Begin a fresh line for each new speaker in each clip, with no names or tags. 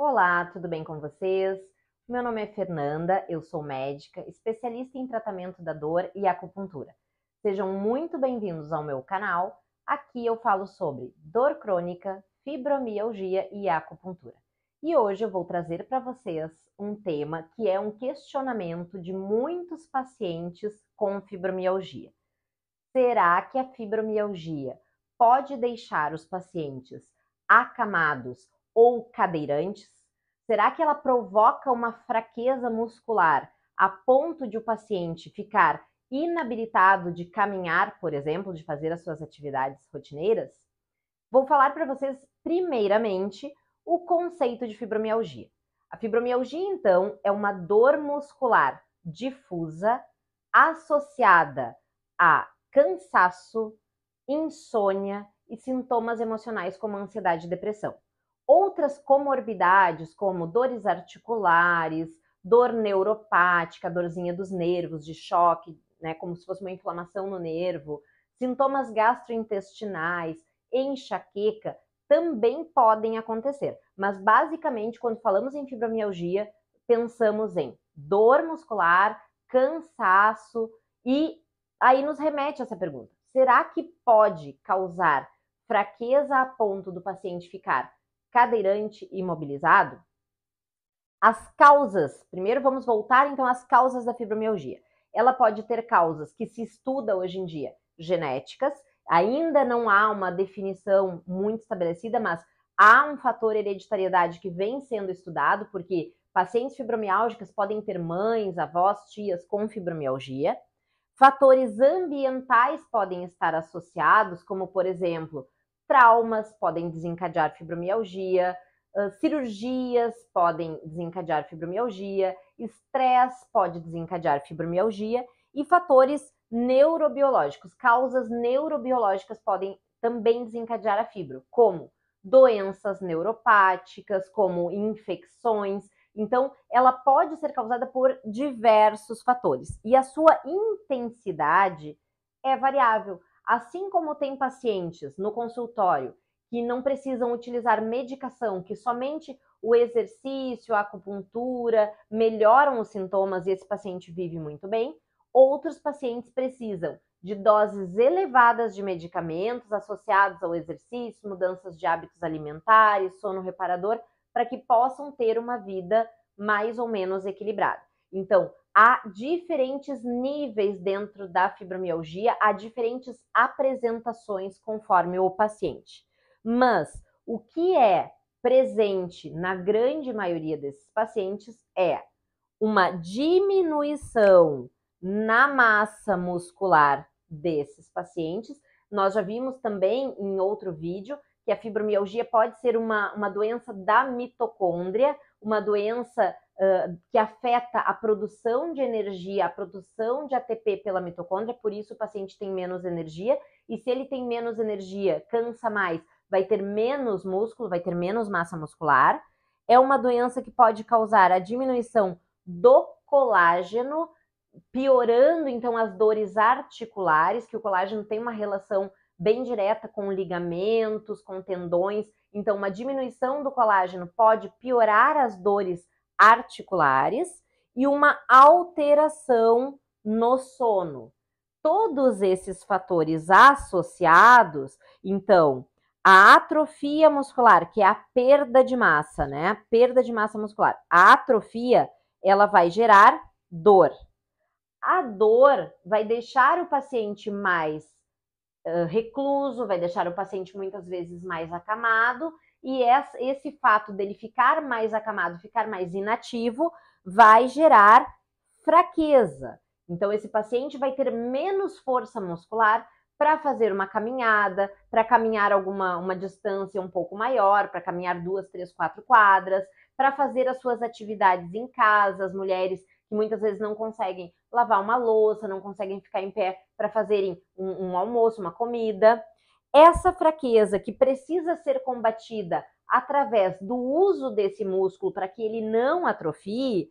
Olá, tudo bem com vocês? Meu nome é Fernanda, eu sou médica, especialista em tratamento da dor e acupuntura. Sejam muito bem-vindos ao meu canal. Aqui eu falo sobre dor crônica, fibromialgia e acupuntura. E hoje eu vou trazer para vocês um tema que é um questionamento de muitos pacientes com fibromialgia. Será que a fibromialgia pode deixar os pacientes acamados ou cadeirantes? Será que ela provoca uma fraqueza muscular a ponto de o paciente ficar inabilitado de caminhar, por exemplo, de fazer as suas atividades rotineiras? Vou falar para vocês, primeiramente, o conceito de fibromialgia. A fibromialgia, então, é uma dor muscular difusa associada a cansaço, insônia e sintomas emocionais como ansiedade e depressão. Outras comorbidades, como dores articulares, dor neuropática, dorzinha dos nervos, de choque, né, como se fosse uma inflamação no nervo, sintomas gastrointestinais, enxaqueca, também podem acontecer. Mas, basicamente, quando falamos em fibromialgia, pensamos em dor muscular, cansaço e aí nos remete a essa pergunta. Será que pode causar fraqueza a ponto do paciente ficar cadeirante e imobilizado? As causas, primeiro vamos voltar então às causas da fibromialgia. Ela pode ter causas que se estuda hoje em dia, genéticas, ainda não há uma definição muito estabelecida, mas há um fator hereditariedade que vem sendo estudado, porque pacientes fibromialgicas podem ter mães, avós, tias com fibromialgia. Fatores ambientais podem estar associados, como, por exemplo, traumas podem desencadear fibromialgia, cirurgias podem desencadear fibromialgia, estresse pode desencadear fibromialgia e fatores neurobiológicos, causas neurobiológicas podem também desencadear a fibro, como doenças neuropáticas, como infecções. Então, ela pode ser causada por diversos fatores e a sua intensidade é variável. Assim como tem pacientes no consultório que não precisam utilizar medicação, que somente o exercício, a acupuntura melhoram os sintomas e esse paciente vive muito bem, outros pacientes precisam de doses elevadas de medicamentos associados ao exercício, mudanças de hábitos alimentares, sono reparador, para que possam ter uma vida mais ou menos equilibrada. Então, há diferentes níveis dentro da fibromialgia, há diferentes apresentações conforme o paciente. Mas o que é presente na grande maioria desses pacientes é uma diminuição na massa muscular desses pacientes. Nós já vimos também em outro vídeo que a fibromialgia pode ser uma doença da mitocôndria, uma doença que afeta a produção de energia, a produção de ATP pela mitocôndria, por isso o paciente tem menos energia, e se ele tem menos energia, cansa mais, vai ter menos músculo, vai ter menos massa muscular. É uma doença que pode causar a diminuição do colágeno, piorando então as dores articulares, que o colágeno tem uma relação bem direta com ligamentos, com tendões, então uma diminuição do colágeno pode piorar as dores articulares e uma alteração no sono. Todos esses fatores associados, então, a atrofia muscular, que é a perda de massa, né? A perda de massa muscular. A atrofia, ela vai gerar dor. A dor vai deixar o paciente mais recluso, vai deixar o paciente muitas vezes mais acamado, e esse fato dele ficar mais acamado, ficar mais inativo, vai gerar fraqueza. Então, esse paciente vai ter menos força muscular para fazer uma caminhada, para caminhar uma distância um pouco maior, para caminhar 2, 3, 4 quadras, para fazer as suas atividades em casa, as mulheres que muitas vezes não conseguem lavar uma louça, não conseguem ficar em pé para fazerem um almoço, uma comida. Essa fraqueza que precisa ser combatida através do uso desse músculo para que ele não atrofie,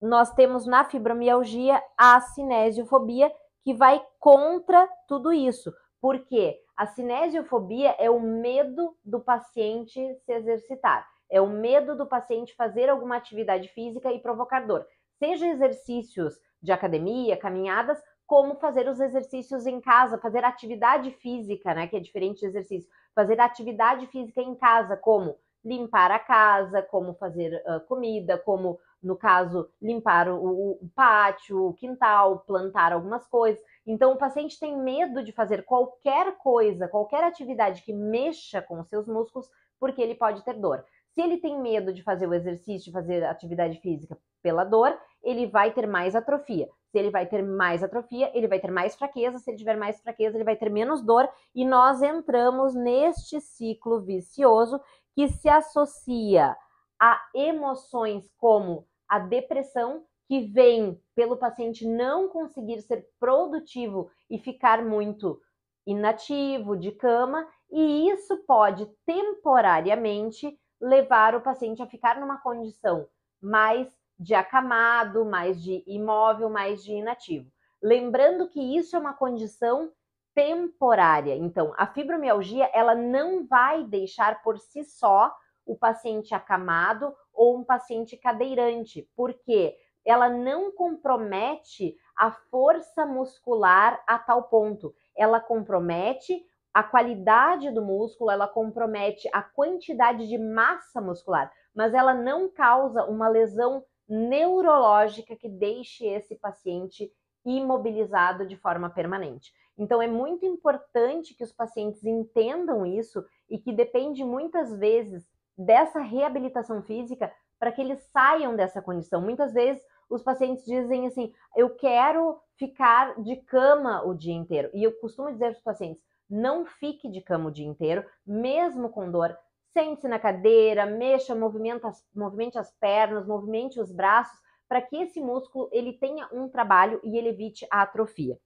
nós temos na fibromialgia a cinesiofobia, que vai contra tudo isso. Porque a cinesiofobia é o medo do paciente se exercitar. é o medo do paciente fazer alguma atividade física e provocar dor. Seja exercícios de academia, caminhadas, como fazer os exercícios em casa, fazer atividade física, né, que é diferente de exercício. Fazer atividade física em casa, como limpar a casa, como fazer comida, como, no caso, limpar o pátio, o quintal, plantar algumas coisas. Então, o paciente tem medo de fazer qualquer coisa, qualquer atividade que mexa com os seus músculos, porque ele pode ter dor. Se ele tem medo de fazer o exercício, de fazer atividade física pela dor, ele vai ter mais atrofia. Se ele vai ter mais atrofia, ele vai ter mais fraqueza. Se ele tiver mais fraqueza, ele vai ter menos dor. E nós entramos neste ciclo vicioso que se associa a emoções como a depressão, que vem pelo paciente não conseguir ser produtivo e ficar muito inativo, de cama, e isso pode temporariamente levar o paciente a ficar numa condição mais de acamado, mais de imóvel, mais de inativo. Lembrando que isso é uma condição temporária. Então, a fibromialgia, ela não vai deixar por si só o paciente acamado ou um paciente cadeirante, porque ela não compromete a força muscular a tal ponto. Ela compromete a qualidade do músculo, ela compromete a quantidade de massa muscular, mas ela não causa uma lesão neurológica que deixe esse paciente imobilizado de forma permanente. Então, é muito importante que os pacientes entendam isso e que depende muitas vezes dessa reabilitação física para que eles saiam dessa condição. Muitas vezes os pacientes dizem assim, eu quero ficar de cama o dia inteiro. E eu costumo dizer para os pacientes, não fique de cama o dia inteiro, mesmo com dor. Sente-se na cadeira, mexa, movimente as pernas, movimente os braços, para que esse músculo ele tenha um trabalho e ele evite a atrofia.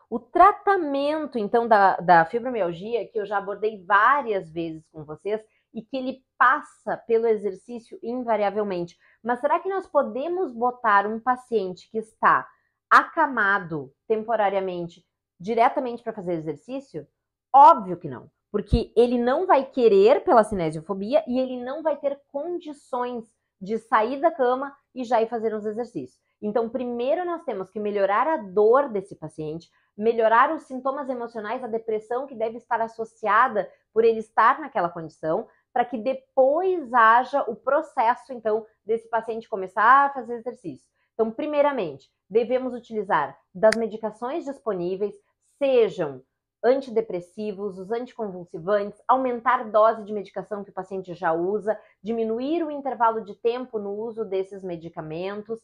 O tratamento, então, da fibromialgia, que eu já abordei várias vezes com vocês, e que ele passa pelo exercício invariavelmente. Mas será que nós podemos botar um paciente que está acamado temporariamente diretamente para fazer exercício? Óbvio que não, porque ele não vai querer pela cinesiofobia e ele não vai ter condições de sair da cama e já ir fazer uns exercícios. Então, primeiro nós temos que melhorar a dor desse paciente, melhorar os sintomas emocionais, a depressão que deve estar associada por ele estar naquela condição, para que depois haja o processo, então, desse paciente começar a fazer exercício. Então, primeiramente, devemos utilizar das medicações disponíveis, sejam antidepressivos, os anticonvulsivantes, aumentar a dose de medicação que o paciente já usa, diminuir o intervalo de tempo no uso desses medicamentos.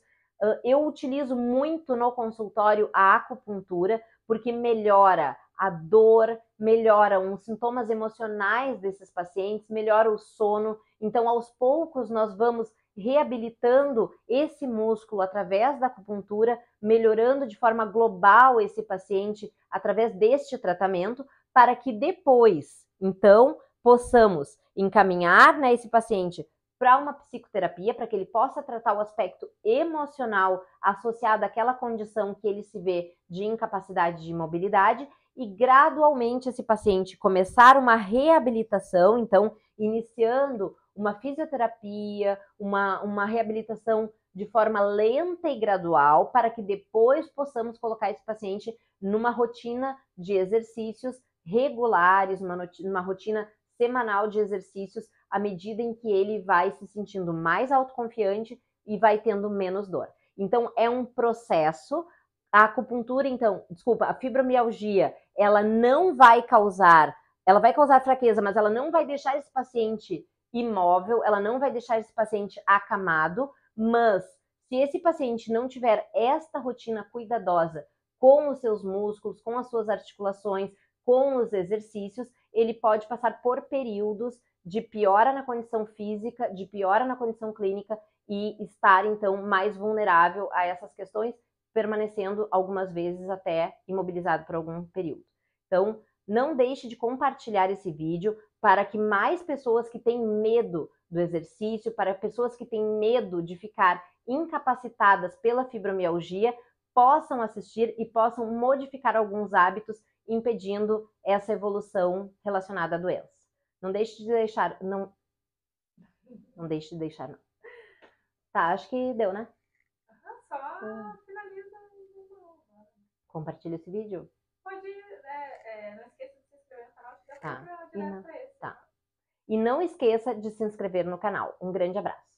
Eu utilizo muito no consultório a acupuntura, porque melhora a dor, melhora os sintomas emocionais desses pacientes, melhora o sono. Então, aos poucos, nós vamos reabilitando esse músculo através da acupuntura, melhorando de forma global esse paciente através deste tratamento, para que depois, então, possamos encaminhar, né, esse paciente para uma psicoterapia, para que ele possa tratar o aspecto emocional associado àquela condição que ele se vê de incapacidade de mobilidade, e gradualmente esse paciente começar uma reabilitação, então iniciando uma fisioterapia, uma reabilitação de forma lenta e gradual, para que depois possamos colocar esse paciente numa rotina de exercícios regulares, uma rotina semanal de exercícios, à medida em que ele vai se sentindo mais autoconfiante e vai tendo menos dor. Então, é um processo. A acupuntura, então, a fibromialgia, ela vai causar fraqueza, mas ela não vai deixar esse paciente imóvel, ela não vai deixar esse paciente acamado, mas se esse paciente não tiver esta rotina cuidadosa com os seus músculos, com as suas articulações, com os exercícios, ele pode passar por períodos de piora na condição física, de piora na condição clínica e estar, então, mais vulnerável a essas questões, permanecendo algumas vezes até imobilizado por algum período. Então, não deixe de compartilhar esse vídeo para que mais pessoas que têm medo do exercício, para pessoas que têm medo de ficar incapacitadas pela fibromialgia, possam assistir e possam modificar alguns hábitos, impedindo essa evolução relacionada à doença. Não deixe de deixar, Não deixe de deixar, não. Tá, acho que deu, né?
Só finaliza.
Compartilha esse vídeo.
Pode, não esqueça de se inscrever no canal, que já
Tá.
foi direto pra esse.
Tá. E não esqueça de se inscrever no canal. Um grande abraço.